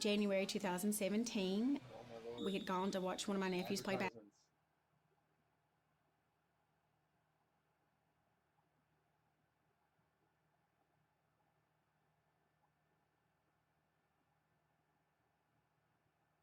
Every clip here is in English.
January 2017. We had gone to watch one of my nephews play basketball.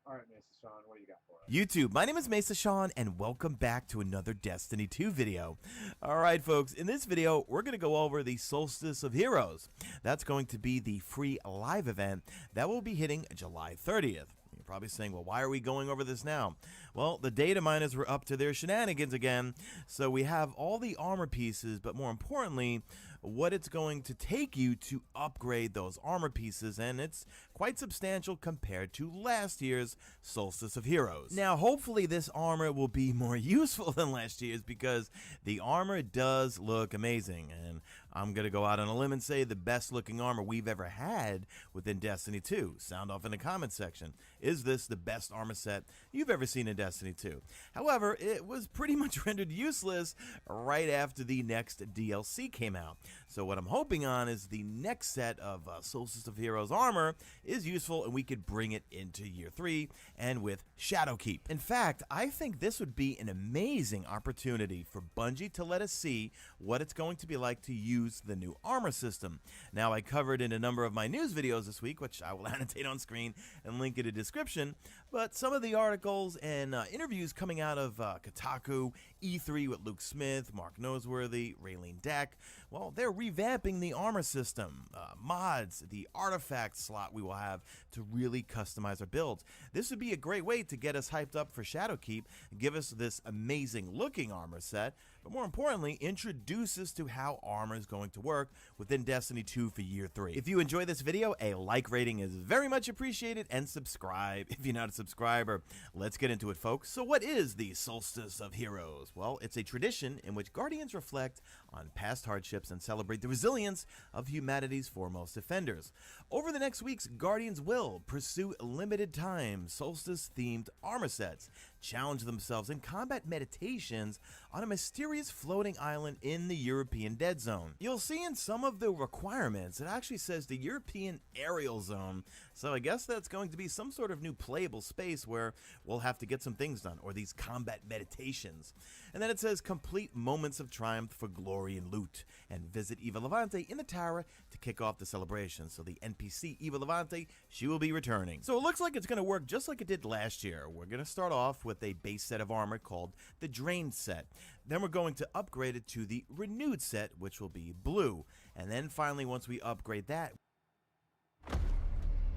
All right, Mesa Sean, what do you got for us? YouTube, my name is Mesa Sean, and welcome back to another Destiny 2 video. Alright folks, in this video, we're going to go over the Solstice of Heroes. That's going to be the free live event that will be hitting July 30th. You're probably saying, well, why are we going over this now? Well, the data miners were up to their shenanigans again, so we have all the armor pieces, but more importantly, what it's going to take you to upgrade those armor pieces, and it's quite substantial compared to last year's Solstice of Heroes. Now, hopefully this armor will be more useful than last year's, because the armor does look amazing, and I'm going to go out on a limb and say the best looking armor we've ever had within Destiny 2. Sound off in the comments section. Is this the best armor set you've ever seen in Destiny 2? However, it was pretty much rendered useless right after the next DLC came out. So what I'm hoping on is the next set of Solstice of Heroes armor is useful and we could bring it into Year 3 and with Shadowkeep. In fact, I think this would be an amazing opportunity for Bungie to let us see what it's going to be like to use the new armor system. Now, I covered in a number of my news videos this week, which I will annotate on screen and link in the description, but some of the articles and interviews coming out of Kotaku, E3 with Luke Smith, Mark Noseworthy, Raylene Deck, well, they're revamping the armor system, mods, the artifact slot we will have to really customize our builds. This would be a great way to get us hyped up for Shadowkeep, give us this amazing looking armor set, but more importantly, introduce us to how armor is going to work within Destiny 2 for Year 3. If you enjoy this video, a like rating is very much appreciated, and subscribe if you're not a subscriber. Let's get into it, folks. So what is the Solstice of Heroes? Well, it's a tradition in which Guardians reflect on past hardships and celebrate the resilience of humanity's foremost defenders. Over the next weeks, Guardians will pursue limited time Solstice-themed armor sets, challenge themselves in combat meditations on a mysterious floating island in the European Dead Zone. You'll see in some of the requirements, it actually says the European Aerial Zone, so I guess that's going to be some sort of new playable space where we'll have to get some things done, or these combat meditations. And then it says complete moments of triumph for glory and loot, and visit Eva Levante in the tower to kick off the celebration. So the NPC Eva Levante, she will be returning. So it looks like it's going to work just like it did last year. We're going to start off with a base set of armor called the Drained set. Then we're going to upgrade it to the Renewed set, which will be blue. And then finally, once we upgrade that,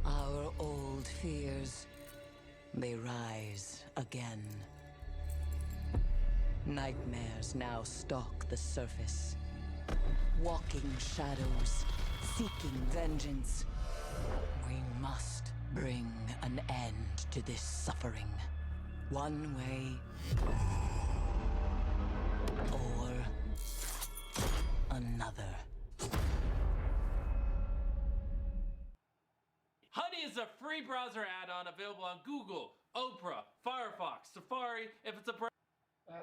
our old fears, they rise again. Nightmares now stalk the surface. Walking shadows, seeking vengeance. We must bring an end to this suffering. One way or another. Honey is a free browser add-on available on Google, Opera, Firefox, Safari. If it's a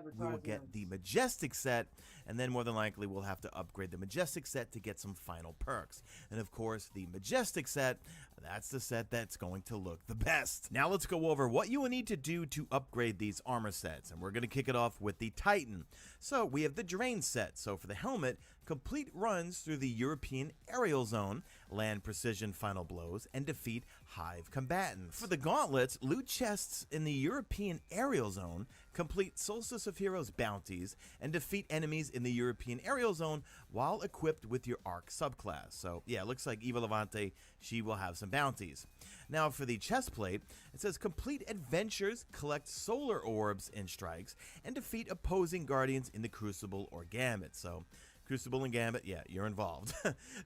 we will get the Majestic set, and then more than likely we'll have to upgrade the Majestic set to get some final perks. And of course, the Majestic set, that's the set that's going to look the best. Now let's go over what you will need to do to upgrade these armor sets, and we're going to kick it off with the Titan. So we have the Drain set. So for the helmet, complete runs through the European Aerial Zone, land precision final blows, and defeat Hive combatants. For the gauntlets, loot chests in the European Aerial Zone, complete Solstice of Heroes bounties, and defeat enemies in the European Aerial Zone while equipped with your Arc subclass. So yeah, it looks like Eva Levante, she will have some bounties. Now for the chest plate, it says complete adventures, collect solar orbs in strikes, and defeat opposing guardians in the Crucible or Gambit. So Crucible and Gambit, yeah, you're involved.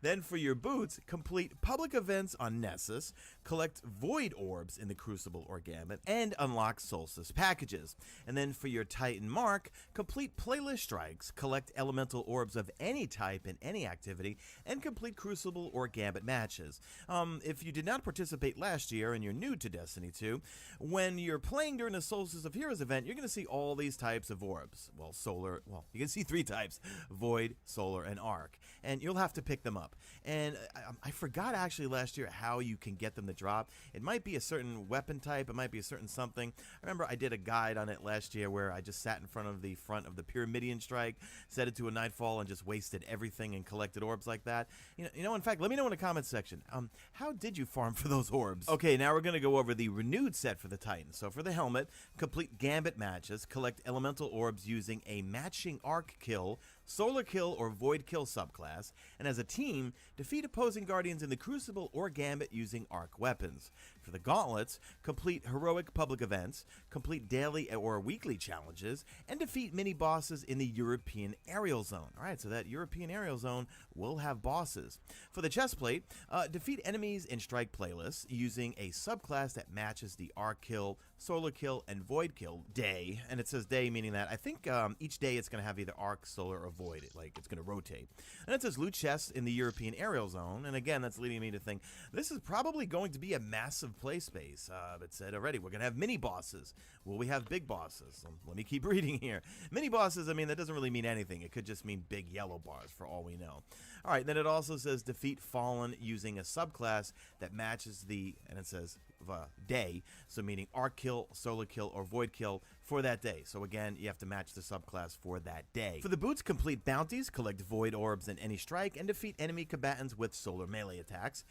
Then for your boots, complete public events on Nessus, collect Void Orbs in the Crucible or Gambit, and unlock Solstice packages. And then for your Titan Mark, complete playlist strikes, collect Elemental Orbs of any type in any activity, and complete Crucible or Gambit matches. If you did not participate last year and you're new to Destiny 2, when you're playing during the Solstice of Heroes event, you're going to see all these types of orbs. Well, solar, well, you can see three types: Void, Solar, and Arc, and you'll have to pick them up. And I forgot actually last year how you can get them to drop. It might be a certain weapon type, it might be a certain something. I remember I did a guide on it last year where I just sat in front of the Pyramidion strike, set it to a nightfall, and just wasted everything and collected orbs like that. You know, in fact, let me know in the comments section, how did you farm for those orbs? Okay, now we're going to go over the renewed set for the Titan. So for the helmet, complete Gambit matches, collect elemental orbs using a matching Arc kill, Solar kill, or Void kill subclass, and as a team, defeat opposing Guardians in the Crucible or Gambit using Arc weapons. For the gauntlets, complete heroic public events, complete daily or weekly challenges, and defeat mini-bosses in the European Aerial Zone. Alright, so that European Aerial Zone will have bosses. For the chestplate, defeat enemies in strike playlists using a subclass that matches the Arc kill, Solar kill, and Void kill day. And it says day meaning that I think each day it's going to have either Arc, Solar, or Void. Like it's going to rotate. And it says loot chests in the European Aerial Zone. And again, that's leading me to think this is probably going to be a massive play space. It said already we're going to have mini bosses. Will we have big bosses? Let me keep reading here. Mini bosses, I mean, that doesn't really mean anything. It could just mean big yellow bars for all we know. All right, then it also says defeat Fallen using a subclass that matches the, and it says day, so meaning Arc kill, Solar kill, or Void kill for that day. So again, you have to match the subclass for that day. For the boots, complete bounties, collect Void orbs in any strike, and defeat enemy combatants with Solar melee attacks.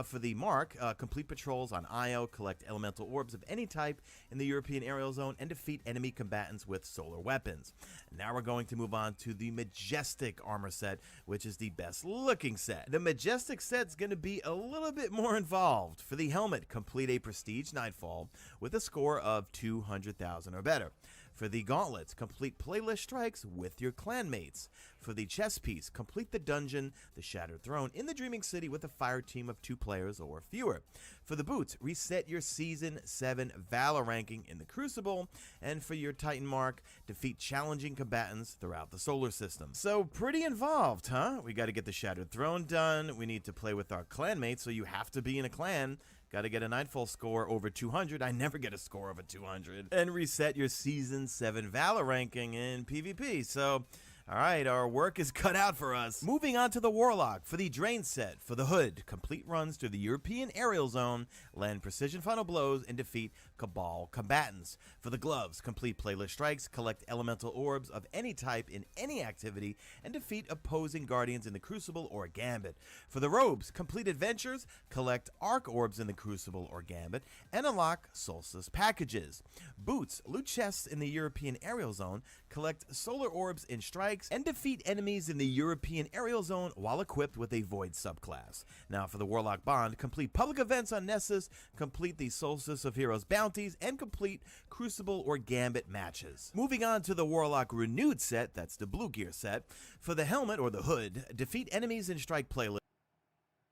For the mark, complete patrols on Io, collect elemental orbs of any type in the European Aerial Zone, and defeat enemy combatants with Solar weapons. Now we're going to move on to the Majestic armor set, which is the best looking set. The Majestic set's going to be a little bit more involved. For the helmet, complete a Prestige Nightfall with a score of 200,000 or better. For the gauntlets, complete playlist strikes with your clanmates. For the chess piece, complete the dungeon, the Shattered Throne, in the Dreaming City with a fire team of 2 players or fewer. For the boots, reset your Season 7 Valor ranking in the Crucible. And for your Titan mark, defeat challenging combatants throughout the solar system. So pretty involved, huh? We got to get the Shattered Throne done. We need to play with our clanmates, so you have to be in a clan. Got to get a Nightfall score over 200. I never get a score over 200. And reset your Season 7 Valor ranking in PvP. So, alright, our work is cut out for us. Moving on to the Warlock. For the Drain set, for the Hood, complete runs through the European Aerial Zone, land precision final blows, and defeat Cabal combatants. For the Gloves, complete playlist strikes, collect elemental orbs of any type in any activity, and defeat opposing Guardians in the Crucible or Gambit. For the Robes, complete adventures, collect Arc orbs in the Crucible or Gambit, and unlock Solstice packages. Boots, loot chests in the European Aerial Zone, collect Solar orbs in strikes, and defeat enemies in the European Aerial Zone while equipped with a Void subclass. Now for the Warlock Bond, complete public events on Nessus, complete the Solstice of Heroes bounties, and complete Crucible or Gambit matches. Moving on to the Warlock Renewed set, that's the Blue Gear set. For the helmet or the hood, defeat enemies in strike playlist.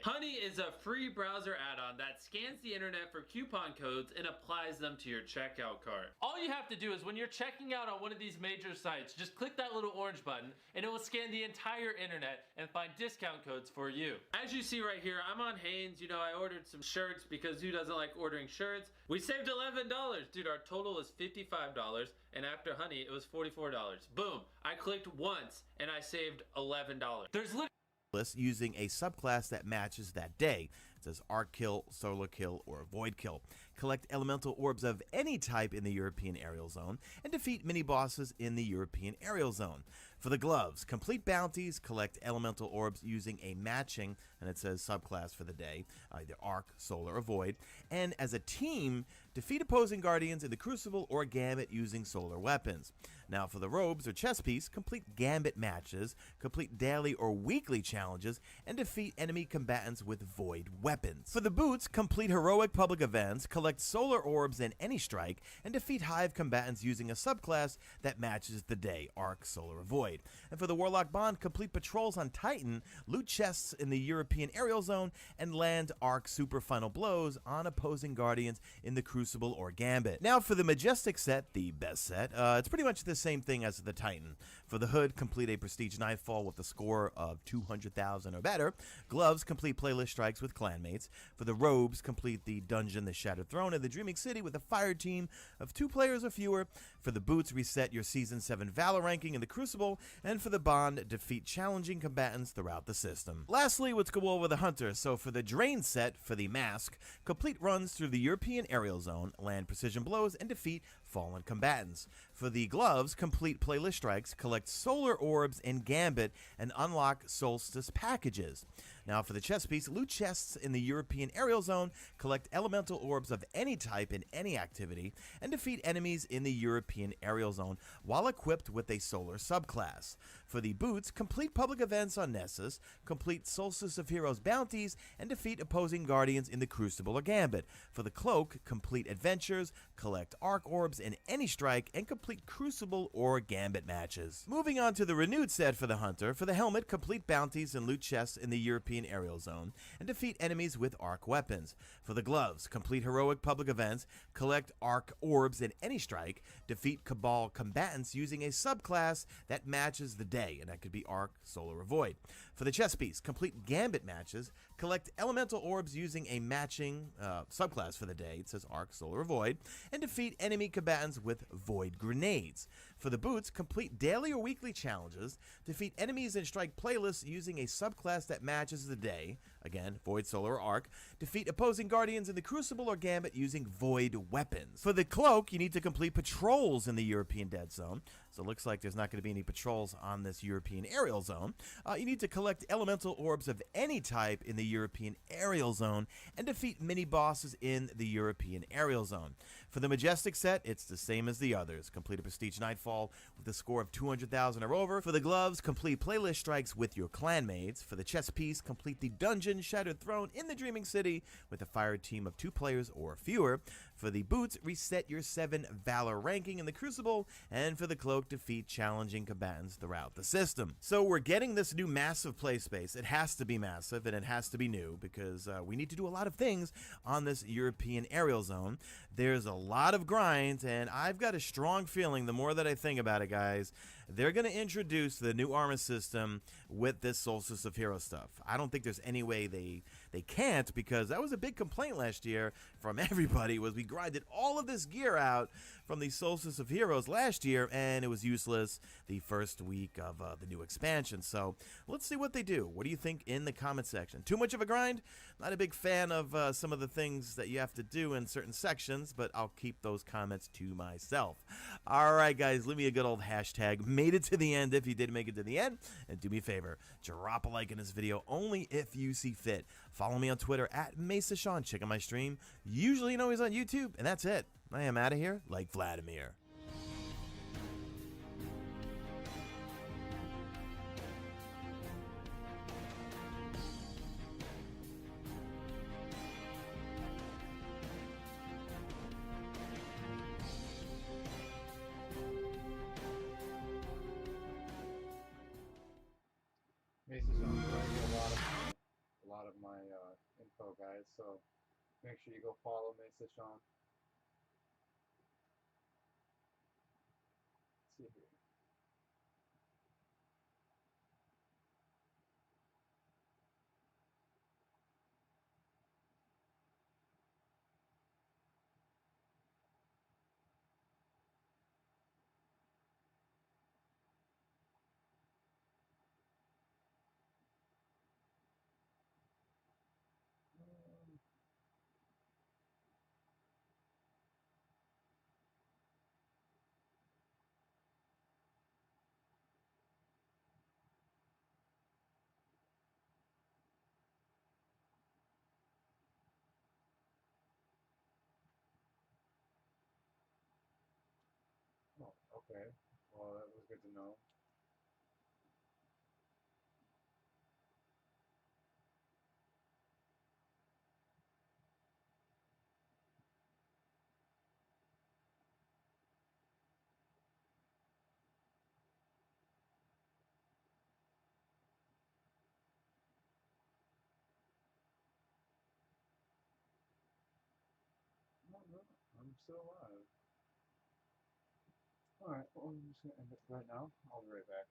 Honey is a free browser add-on that scans the internet for coupon codes and applies them to your checkout cart. All you have to do is when you're checking out on one of these major sites, just click that little orange button and it will scan the entire internet and find discount codes for you. As you see right here, I'm on Hanes. You know, I ordered some shirts because who doesn't like ordering shirts? We saved $11. Dude, our total is $55, and after Honey, it was $44. Boom, I clicked once and I saved $11. There's literally using a subclass that matches that day. It says Arc kill, Solar kill, or Void kill. Collect elemental orbs of any type in the European Aerial Zone, and defeat mini-bosses in the European Aerial Zone. For the Gloves, complete bounties, collect elemental orbs using a matching, and it says subclass for the day, either Arc, Solar, or Void. And as a team, defeat opposing Guardians in the Crucible or Gambit using Solar weapons. Now for the Robes or chess piece, complete Gambit matches, complete daily or weekly challenges, and defeat enemy combatants with Void weapons. For the Boots, complete heroic public events, collect Solar orbs in any strike, and defeat Hive combatants using a subclass that matches the day, Arc, Solar, or Void. And for the Warlock Bond, complete patrols on Titan, loot chests in the European Aerial Zone, and land Arc super final blows on opposing Guardians in the Crucible or Gambit. Now for the Majestic set, the best set, it's pretty much the same thing as the Titan. For the Hood, complete a Prestige Nightfall with a score of 200,000 or better. Gloves, complete playlist strikes with clan clanmates. For the robes, complete the dungeon, the Shattered Throne, and the Dreaming City with a fire team of 2 players or fewer. For the boots, reset your Season 7 Valor ranking in the Crucible. And for the bond, defeat challenging combatants throughout the system. Lastly, let's go over the Hunter. So for the Drain set, for the mask, complete runs through the European aerial zone, land precision blows, and defeat fallen combatants. For the gloves, complete playlist strikes, collect solar orbs in Gambit, and unlock Solstice packages. Now for the chest piece, loot chests in the European aerial zone, collect elemental orbs of any type in any activity, and defeat enemies in the European aerial zone while equipped with a solar subclass. For the boots, complete public events on Nessus, complete Solstice of Heroes bounties, and defeat opposing guardians in the Crucible or Gambit. For the cloak, complete adventures, collect arc orbs in any strike, and complete Crucible or Gambit matches. Moving on to the renewed set for the Hunter, for the helmet, complete bounties and loot chests in the European aerial zone, and defeat enemies with arc weapons. For the gloves, complete heroic public events, collect arc orbs in any strike, defeat Cabal combatants using a subclass that matches the day, and that could be arc, solar, or void. For the chest piece, complete Gambit matches, collect elemental orbs using a matching subclass for the day, it says arc, solar, or void, and defeat enemy combatants with void grenades. For the boots, complete daily or weekly challenges, defeat enemies in strike playlists using a subclass that matches the day, again, void, solar, or arc, defeat opposing guardians in the Crucible or Gambit using void weapons. For the cloak, you need to complete patrols in the European Dead Zone, so it looks like there's not going to be any patrols on this European aerial zone. You need to collect elemental orbs of any type in the European aerial zone and defeat mini-bosses in the European aerial zone. For the Majestic set, it's the same as the others. Complete a Prestige Nightfall with a score of 200,000 or over. For the gloves, complete playlist strikes with your clanmates. For the chest piece, complete the dungeon Shattered Throne in the Dreaming City with a fire team of 2 players or fewer. For the boots, reset your 7 Valor ranking in the Crucible. And for the cloak, defeat challenging combatants throughout the system. So we're getting this new massive play space. It has to be massive and it has to be new because we need to do a lot of things on this European aerial zone. There's a lot of grind, and I've got a strong feeling, the more that I think about it, guys, they're going to introduce the new armor system with this Solstice of Heroes stuff. I don't think there's any way they can't, because that was a big complaint last year from everybody, was we grinded all of this gear out from the Solstice of Heroes last year, and it was useless the first week of the new expansion. So let's see what they do. What do you think in the comment section? Too much of a grind? Not a big fan of some of the things that you have to do in certain sections, but I'll keep those comments to myself. All right, guys, leave me a good old hashtag. Made it to the end if you did make it to the end. And do me a favor, drop a like in this video only if you see fit. Follow me on Twitter at MesaSean. Check out my stream. Usually, you know, he's on YouTube. And that's it. I am out of here like Vladimir. Macy's on a lot of my info, guys. So make sure you go follow Mesa Sean. Let's see here. Oh, okay. Well, that was good to know. No, no, I'm still alive. Alright, well, I'm just gonna end it right now. I'll be right back.